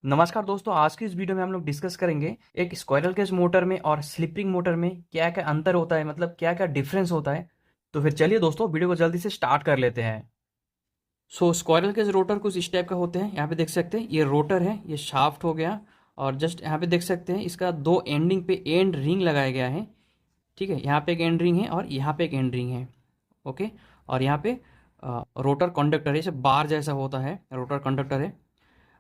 नमस्कार दोस्तों, आज की इस वीडियो में हम लोग डिस्कस करेंगे एक स्क्वायरल केज मोटर में और स्लिप रिंग मोटर में क्या क्या अंतर होता है, मतलब क्या क्या डिफरेंस होता है। तो फिर चलिए दोस्तों, वीडियो को जल्दी से स्टार्ट कर लेते हैं। स्क्वायरल केज रोटर कुछ इस टाइप का होते हैं। यहाँ पे देख सकते हैं ये रोटर है, ये शाफ्ट हो गया। और जस्ट यहाँ पे देख सकते हैं इसका दो एंडिंग पे एंड रिंग लगाया गया है। ठीक है, यहाँ पे एक एंड रिंग है और यहाँ पे एक एंड रिंग है। ओके। और यहाँ पे रोटर कंडक्टर है, जैसे बार जैसा होता है, रोटर कंडक्टर है।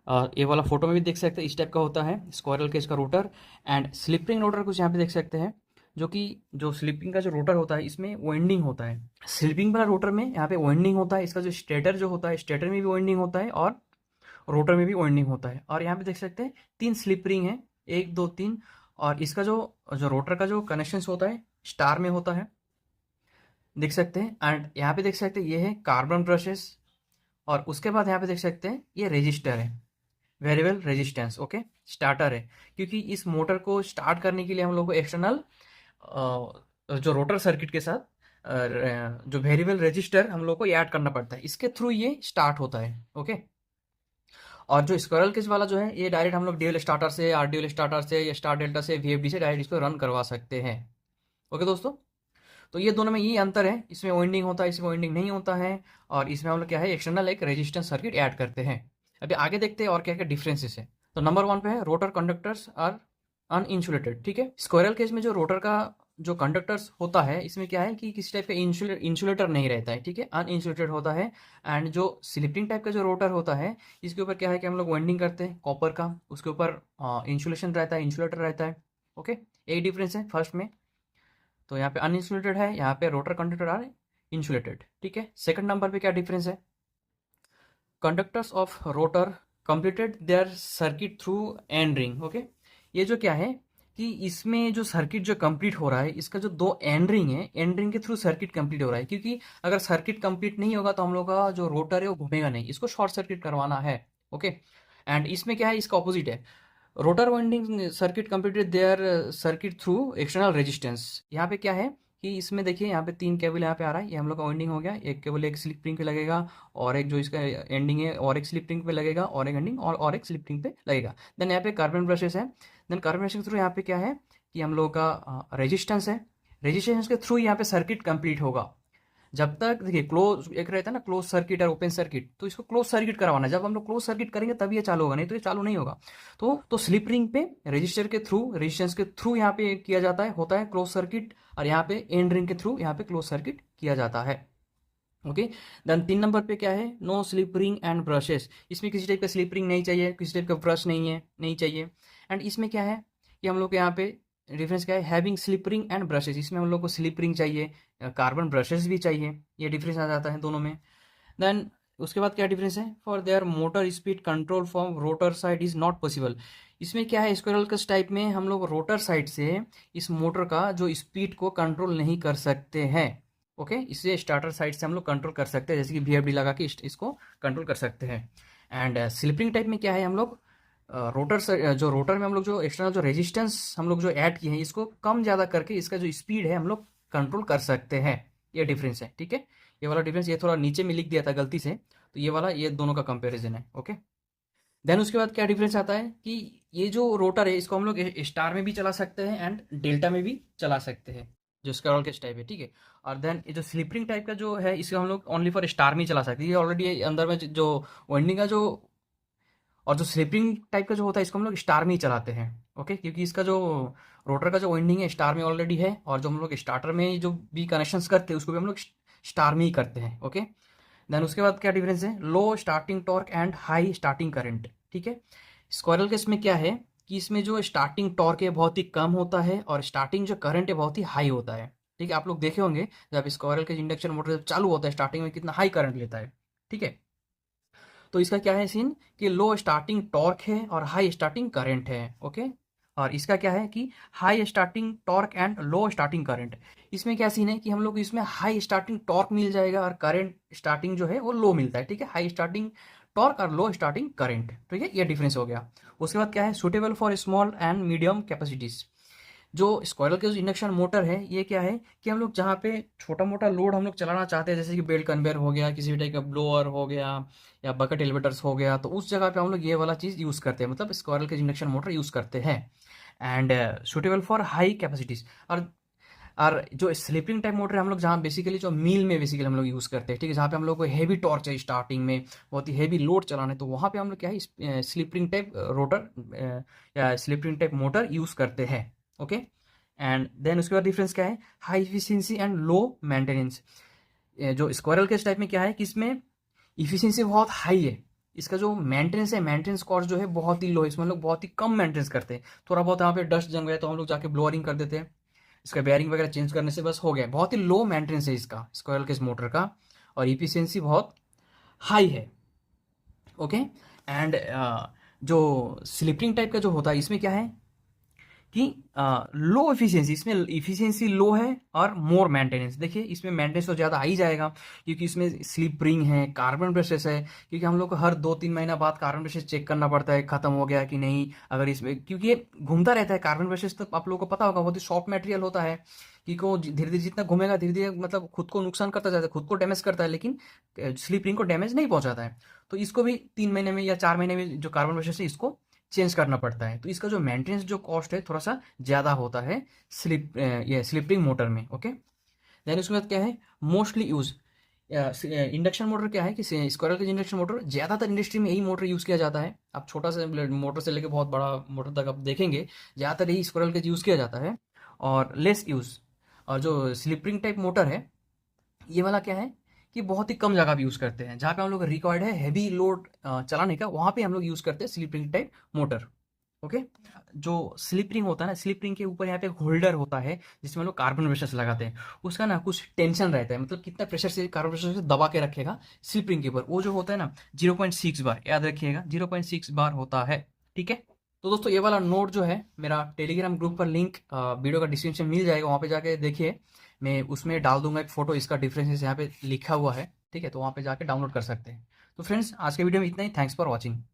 ये वाला फोटो में भी देख सकते हैं इस टाइप का होता है स्क्वायरल केज का रोटर। एंड स्लिपिंग रोटर कुछ यहाँ पे देख सकते हैं, जो कि जो स्लिपिंग का जो रोटर होता है इसमें वाइंडिंग होता है। स्लिपिंग वाला रोटर में यहाँ पे वाइंडिंग होता है, इसका जो स्टेटर जो होता है, स्टेटर में भी वाइंडिंग होता है और रोटर में भी वाइंडिंग होता है। और यहाँ पे देख सकते हैं तीन स्लिप रिंग है, एक दो तीन। और इसका जो जो रोटर का जो कनेक्शन होता है स्टार में होता है, देख सकते हैं। एंड यहाँ पे देख सकते हैं ये है कार्बन ब्रशेस। और उसके बाद यहाँ पे देख सकते हैं ये रेजिस्टर है, वेरिएबल रेजिस्टेंस। ओके, स्टार्टर है, क्योंकि इस मोटर को स्टार्ट करने के लिए हम लोग को एक्सटर्नल जो रोटर सर्किट के साथ जो वेरिएबल रेजिस्टर हम लोग को ऐड करना पड़ता है, इसके थ्रू ये स्टार्ट होता है। ओके। और जो स्क्वायरल केज वाला जो है ये डायरेक्ट हम लोग डीएल स्टार्टर से, आरडीएल स्टार्टर से या स्टार डेल्टा से, वीएफडी से डायरेक्ट इसको रन करवा सकते हैं। ओके दोस्तों, तो ये दोनों में ये अंतर है, इसमें वाइंडिंग होता है, इसमें वाइंडिंग नहीं होता है। और इसमें हम लोग क्या है, एक्सटर्नल एक रेजिस्टेंस सर्किट ऐड करते हैं। अभी आगे देखते हैं और क्या क्या डिफरेंसेस है। तो नंबर वन पे है रोटर कंडक्टर्स आर अनइंसुलेटेड। ठीक है, स्क्वायरल केज में जो रोटर का जो कंडक्टर्स होता है, इसमें क्या है कि किसी टाइप का इंसुलेटर नहीं रहता है। ठीक है, अनइंसुलेटेड होता है। एंड जो स्लिपिंग टाइप का जो रोटर होता है, इसके ऊपर क्या है कि हम लोग वाइंडिंग करते हैं कॉपर का, उसके ऊपर इंसुलेशन रहता है, इंसुलेटर रहता है। ओके, यही डिफरेंस है फर्स्ट में। तो यहाँ पे अनइंसुलेटेड है, यहाँ पे रोटर कंडक्टर आर इंसुलेटेड। ठीक है, सेकंड नंबर पे क्या डिफरेंस है, conductors of rotor completed there circuit through and ring. Okay, ये जो क्या है कि इसमें जो सर्किट जो कंप्लीट हो रहा है, इसका जो दो एंड रिंग है, एंड रिंग के थ्रू सर्किट कंप्लीट हो रहा है। क्योंकि अगर सर्किट कंप्लीट नहीं होगा तो हम लोग का जो रोटर है वो घूमेगा नहीं, इसको शॉर्ट सर्किट करवाना है। ओके। एंड इसमें क्या है, इसका ऑपोजिट है, rotor winding circuit completed there circuit through external resistance. यहाँ पे क्या है कि इसमें देखिए यहाँ पे तीन केबल यहाँ पे आ रहा है, ये हम लोग का वाइंडिंग हो गया। एक केबल एक स्लिप रिंग पे लगेगा, और एक जो इसका एंडिंग है और एक स्लिप रिंग पे लगेगा, और एक एंडिंग और एक स्लिप रिंग पे लगेगा। देन यहाँ पे कार्बन ब्रशेस है। देन कार्बन ब्रशेस के थ्रू यहाँ पे क्या है कि हम लोग का रेजिस्टेंस है, रेजिस्टेंस के थ्रू यहाँ पे सर्किट कंप्लीट होगा। जब तक देखिए क्लोज एक रहता है ना, क्लोज सर्किट और ओपन सर्किट, तो इसको क्लोज सर्किट करवाना है। जब हम लोग क्लोज सर्किट करेंगे तब ये चालू होगा, नहीं तो ये चालू नहीं होगा। तो स्लिप रिंग पे रजिस्टर के थ्रू, रेजिस्टेंस के थ्रू यहाँ पे किया जाता है, होता है क्लोज सर्किट। और यहाँ पे एंड रिंग के थ्रू यहाँ पे क्लोज सर्किट किया जाता है। ओके। देन तीन नंबर पे क्या है, no slip ring and brushes. इसमें किसी टाइप का स्लिप रिंग नहीं चाहिए, किसी टाइप का ब्रश नहीं है, नहीं चाहिए। एंड इसमें क्या है कि हम लोग के यहाँ पे डिफरेंस क्या है, having slip ring and brushes. इसमें हम लोग को स्लिप रिंग चाहिए, कार्बन ब्रशेस भी चाहिए। ये डिफरेंस आ जाता है दोनों में। देन उसके बाद क्या डिफरेंस है, for their motor speed control from rotor side is not possible. इसमें क्या है, स्क्वायरल केज टाइप में हम लोग रोटर साइड से इस मोटर का जो स्पीड को कंट्रोल नहीं कर सकते हैं। ओके, इसे स्टार्टर साइड से हम लोग कंट्रोल कर सकते हैं, जैसे कि वीएफडी लगा के इसको कंट्रोल कर सकते हैं। एंड स्लिपिंग टाइप में क्या है, हम लोग रोटर से जो रोटर में हम लोग जो एक्सटर्नल जो रेजिस्टेंस हम लोग जो ऐड किए हैं, इसको कम ज़्यादा करके इसका जो स्पीड है हम लोग कंट्रोल कर सकते हैं। ये डिफरेंस है। ठीक है, ये वाला डिफरेंस ये थोड़ा नीचे में लिख दिया था गलती से, तो ये वाला ये दोनों का कंपैरिजन है। ओके। देन उसके बाद क्या डिफरेंस आता है कि ये जो रोटर है इसको हम लोग स्टार में भी चला सकते हैं एंड डेल्टा में भी चला सकते हैं, जो स्क्वायरल केज टाइप है। ठीक है। और देन ये जो स्लिपरिंग टाइप का जो है, इसको हम लोग ओनली फॉर स्टार में ही चला सकते हैं। ये ऑलरेडी अंदर में जो वाइंडिंग का जो, और जो स्लिपिंग टाइप का जो होता है इसको हम लोग स्टार में ही चलाते हैं। ओके, क्योंकि इसका जो रोटर का जो वाइंडिंग है स्टार में ऑलरेडी है, और जो हम लोग स्टार्टर में जो भी कनेक्शंस करते हैं उसको भी हम लोग स्टार में ही करते हैं। ओके। देन उसके बाद क्या डिफरेंस है, low starting torque and high starting current. ठीक है, स्क्वायरल केस में क्या है कि इसमें जो स्टार्टिंग टॉर्क है बहुत ही कम होता है, और स्टार्टिंग जो करंट है बहुत ही हाई होता है। ठीक है, आप लोग देखे होंगे जब स्क्वायरल केज इंडक्शन मोटर जब चालू होता है स्टार्टिंग में कितना हाई करंट लेता है। ठीक है, तो इसका क्या है सीन कि लो स्टार्टिंग टॉर्क है और हाई स्टार्टिंग करंट है। ओके। और इसका क्या है कि high starting torque and low starting current. इसमें क्या सीन है कि हम लोग इसमें हाई स्टार्टिंग टॉर्क मिल जाएगा और करंट स्टार्टिंग जो है वो लो मिलता है। ठीक है, हाई स्टार्टिंग टॉर्क और लो स्टार्टिंग करंट। ठीक है, ये डिफरेंस हो गया। उसके बाद क्या है, suitable for small and medium capacities. जो स्क्वायरल केज इंडक्शन मोटर है ये क्या है कि हम लोग जहाँ पे छोटा मोटा लोड हम लोग चलाना चाहते हैं, जैसे कि बेल्ट कन्वेयर हो गया, किसी भी टाइप का ब्लोअर हो गया या बकेट एलिवेटर्स हो गया, तो उस जगह पे हम लोग ये वाला चीज़ यूज़ करते हैं, मतलब squirrel cage induction motor use करते हैं। And suitable for high capacities. और जो स्लिपिंग टाइप मोटर है हम लोग जहाँ बेसिकली जो मिल में बेसिकली हम लोग यूज़ करते हैं, ठीक है, जहाँ पे हम लोग को हैवी टॉर्च है, स्टार्टिंग में बहुत ही हैवी लोड चलाना है, तो वहाँ पे हम लोग क्या है स्लिपिंग टाइप रोटर या स्लिपिंग टाइप मोटर यूज़ करते हैं। ओके। एंड देन उसके बाद डिफरेंस क्या है, high efficiency and low maintenance. जो स्क्वायरल केज टाइप में क्या है कि इसमें इफिशियंसी बहुत हाई है, इसका जो मेंटेनेंस है, मेंटेनेंस कॉस्ट जो है बहुत ही लो है, इसमें हम लोग बहुत ही कम मेंटेनेंस करते हैं। थोड़ा बहुत यहाँ पे डस्ट जम गया तो हम लोग जाके ब्लोअरिंग कर देते हैं, इसका बेयरिंग वगैरह चेंज करने से बस हो गया। बहुत ही लो मेंटेनेंस है इसका स्क्वायरल केज मोटर का, और इफिशियंसी बहुत हाई है। ओके। एंड जो स्लिपिंग टाइप का जो होता है इसमें क्या है कि लो एफिशिएंसी, इसमें एफिशिएंसी लो है और मोर मेंटेनेंस। देखिए इसमें मेंटेनेंस तो ज़्यादा आ ही जाएगा, क्योंकि इसमें स्लिप रिंग है, कार्बन ब्रशेस है, क्योंकि हम लोग को हर 2-3 महीना बाद कार्बन ब्रशेस चेक करना पड़ता है ख़त्म हो गया कि नहीं। अगर इसमें क्योंकि ये घूमता रहता है कार्बन ब्रशेस, तो आप लोगों को पता होगा बहुत ही सॉफ्ट मटेरियल होता है, कि को धीरे धीरे जितना घूमेगा धीरे धीरे मतलब खुद को नुकसान करता जाता है, खुद को डैमेज करता है, लेकिन स्लिप रिंग को डैमेज नहीं पहुंचाता है। तो इसको भी 3 महीने में या 4 महीने में जो कार्बन ब्रशेस है इसको चेंज करना पड़ता है, तो इसका जो मेंटेनेंस जो कॉस्ट है थोड़ा सा ज़्यादा होता है ये स्लिपिंग मोटर में। ओके। देन उसके बाद क्या है मोस्टली यूज इंडक्शन मोटर क्या है कि स्क्वायरल केज इंडक्शन मोटर ज़्यादातर इंडस्ट्री में यही मोटर यूज़ किया जाता है। आप छोटा सा मोटर से लेकर बहुत बड़ा मोटर तक आप देखेंगे ज़्यादातर यही स्क्वायरल केज यूज़ किया जाता है, और लेस यूज़। और जो स्लिप टाइप मोटर है ये वाला क्या है कि बहुत ही कम जगह भी यूज़ करते हैं, जहाँ पे हम लोग रिक्वायर्ड है हैवी लोड चलाने का, वहाँ पे हम लोग यूज़ करते हैं slip ring type motor. Okay. जो स्लिप रिंग होता है ना, स्लिप रिंग के ऊपर यहाँ पे एक होल्डर होता है जिसमें हम लोग कार्बन ब्रशेस लगाते हैं, उसका ना कुछ टेंशन रहता है, मतलब कितना प्रेशर से कार्बन ब्रशेस से दबा के रखेगा स्लिप रिंग के ऊपर, वो जो होता है ना 0.6 बार, याद रखिएगा 0.6 बार होता है। ठीक है। तो दोस्तों ये वाला नोट जो है मेरा टेलीग्राम ग्रुप पर लिंक वीडियो का डिस्क्रिप्शन मिल जाएगा, वहाँ पे जाके देखिए, मैं उसमें डाल दूंगा एक फोटो, इसका डिफरेंसेस यहाँ पे लिखा हुआ है, ठीक है, तो वहाँ पे जाके डाउनलोड कर सकते हैं। तो फ्रेंड्स आज के वीडियो में इतना ही, थैंक्स फॉर वॉचिंग।